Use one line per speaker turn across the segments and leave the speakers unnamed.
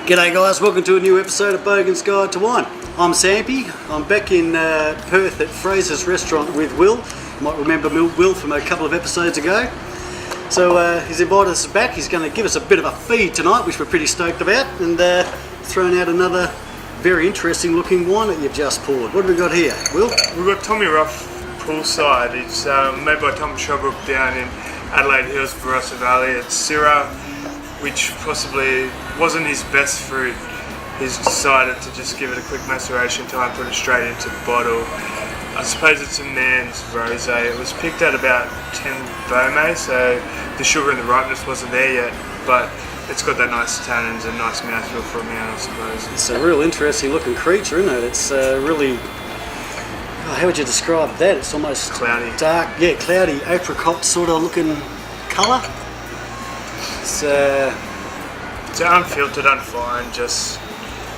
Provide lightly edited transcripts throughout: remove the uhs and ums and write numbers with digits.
G'day guys, welcome to a new episode of Bogans Guide to Wine. I'm Sampy. I'm back in Perth at Fraser's restaurant with Will. You might remember Will from a couple of episodes ago. So he's invited us back. He's going to give us a bit of a feed tonight, which we're pretty stoked about, and thrown out another very interesting looking wine that you've just poured. What have we got here, Will?
We've got Ruff Poolside. It's made by Tom Shobrook down in Adelaide Hills, Barossa Valley. It's Syrah, which possibly wasn't his best fruit. He's decided to just give it a quick maceration time, put it straight into the bottle. I suppose it's a man's rosé. It was picked at about 10 Beaumais, so the sugar and the ripeness wasn't there yet, but it's got that nice tannins and nice mouthfeel for a man, I suppose.
It's a real interesting looking creature, isn't it? It's really, how would you describe that? It's almost
cloudy.
Dark, yeah, cloudy, apricot sort of looking colour. It's
unfiltered, unfined, just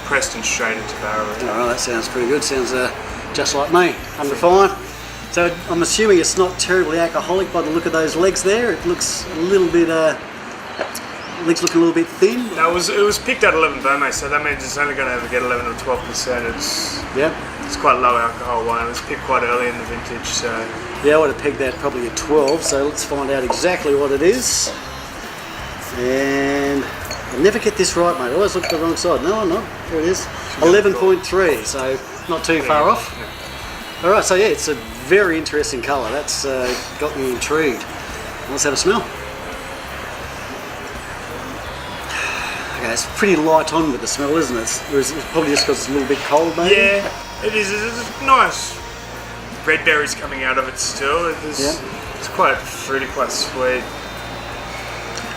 pressed and straight into barrel.
Oh, that sounds pretty good. Sounds just like me, unrefined. So I'm assuming it's not terribly alcoholic by the look of those legs there. It looks a little bit, legs looking a little bit thin.
No, it was picked at 11 Beaumais, so that means it's only going to ever get 11 or 12%. It's quite low alcohol wine. It was picked quite early in the vintage, so
yeah, I would have pegged that probably at 12. So let's find out exactly what it is. And I never get this right, mate. I always look at the wrong side. No, I'm not. There it is. 11.3, so not too far off. All right, so yeah, it's a very interesting colour. That's got me intrigued. Let's have a smell. Okay, it's pretty light on with the smell, isn't it? It's probably just because it's a little bit cold, maybe.
Yeah, it is. It's nice red berries coming out of it still. It's quite fruity, quite sweet.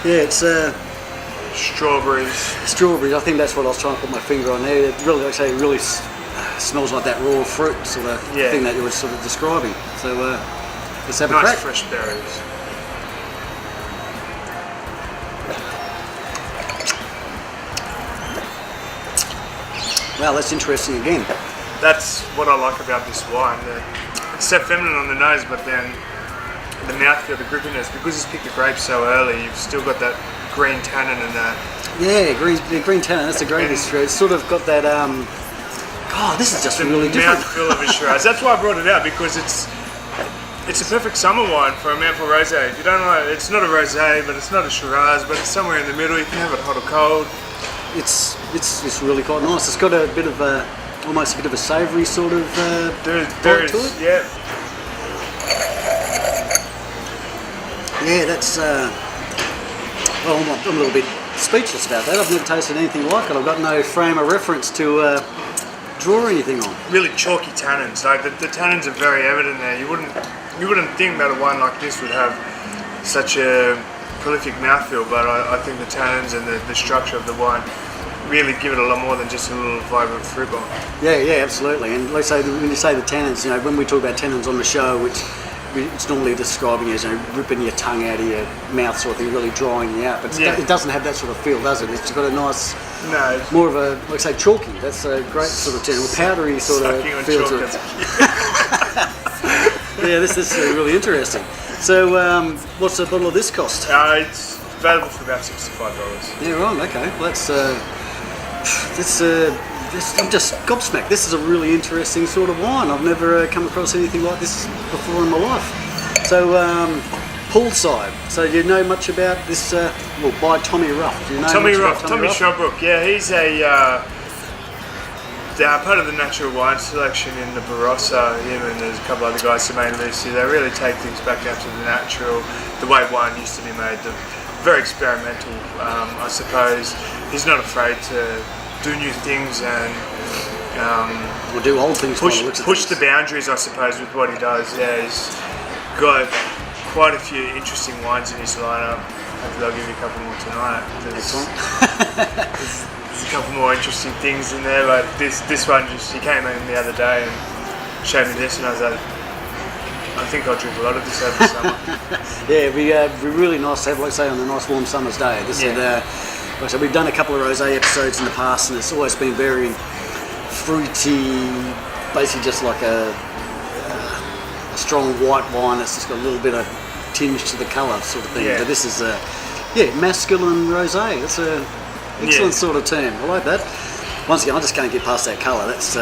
Yeah, it's
strawberries.
Strawberries. I think that's what I was trying to put my finger on there. It really, like I say, it really smells like that raw fruit sort of thing that you were sort of describing. So let's have a crack.
Nice fresh berries.
Wow, that's interesting again.
That's what I like about this wine. It's so feminine on the nose, but then the mouthfeel, the grippiness, because he's picked the grapes so early, you've still got that green tannin and that.
Yeah, green tannin, that's the greatest. It's sort of got that, God, this is just really different.
Mouthfeel of a Shiraz. That's why I brought it out, because it's a perfect summer wine for a mouthful rosé. If you don't know, it's not a rosé, but it's not a Shiraz, but it's somewhere in the middle. You can have it hot or cold.
It's really quite nice. It's got a bit of almost a bit of a savoury sort of
there
bite
is,
to it.
Yeah.
Yeah, that's. Well, I'm a little bit speechless about that. I've never tasted anything like it. I've got no frame of reference to draw anything on.
Really chalky tannins. Like the tannins are very evident there. You wouldn't think that a wine like this would have such a prolific mouthfeel, but I think the tannins and the structure of the wine really give it a lot more than just a little vibrant fruit bomb.
Yeah, absolutely. And let's say when you say the tannins, you know, when we talk about tannins on the show, which it's normally describing as, you know, ripping your tongue out of your mouth sort of thing, really drying you out. But it doesn't have that sort of feel, does it? It's got a nice, more of a, like I say, chalky. That's a great sort of tannin, powdery sort of feel to it. Yeah, this is really interesting. So, what's the bottle of this cost?
It's available for about $65.
Yeah, right. Okay. Well, I'm just gobsmacked. This is a really interesting sort of wine. I've never come across anything like this before in my life. So, Poolside. So, do you know much about this? By Tommy Ruff. Do you know
Tommy
much
Ruff,
about
Tommy Shobrook. Yeah, he's part of the natural wine selection in the Barossa. Him and there's a couple other guys, Jermaine Lucy. They really take things back down to the natural, the way wine used to be made. Very experimental, I suppose. He's not afraid to do new things and
we'll do old things.
Push the boundaries, I suppose, with what he does. Yeah, he's got quite a few interesting wines in his lineup. Hopefully I'll give you a couple more tonight. There's a couple more interesting things in there, but this one he came in the other day and showed me this, and I was like, I think I'll drink a lot of this over the summer.
Yeah, it'd be really nice to have, like say, on a nice warm summer's day. So we've done a couple of rosé episodes in the past, and it's always been very fruity, basically just like a strong white wine that's just got a little bit of tinge to the colour sort of thing.
Yeah.
But this is masculine rosé. It's a Excellent sort of term. I like that. Once again, I just can't get past that colour. That's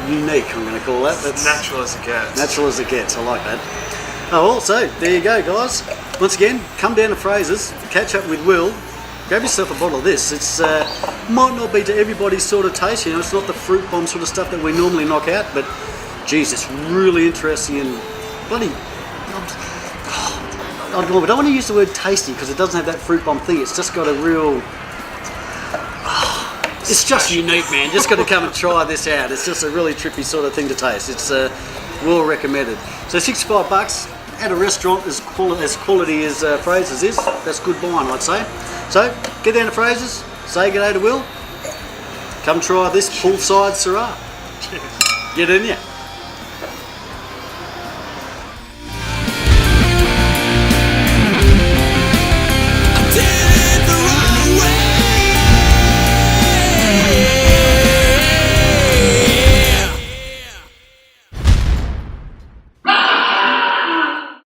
unique. I'm going to call that. That's
natural as it gets.
Natural as it gets. I like that. Oh, also, there you go, guys. Once again, come down to Fraser's, catch up with Will. Grab yourself a bottle of this. It's might not be to everybody's sort of taste. You know, it's not the fruit bomb sort of stuff that we normally knock out, but geez, it's really interesting and bloody. I don't want to use the word tasty because it doesn't have that fruit bomb thing. It's just got a real. It's just unique, man. Just got to come and try this out. It's just a really trippy sort of thing to taste. It's well recommended. So $65 at a restaurant as quality as Fraser's is. That's good buying, I'd say. So get down to Fraser's, say good day to Will. Come try this Poolside Syrah. Get in ya.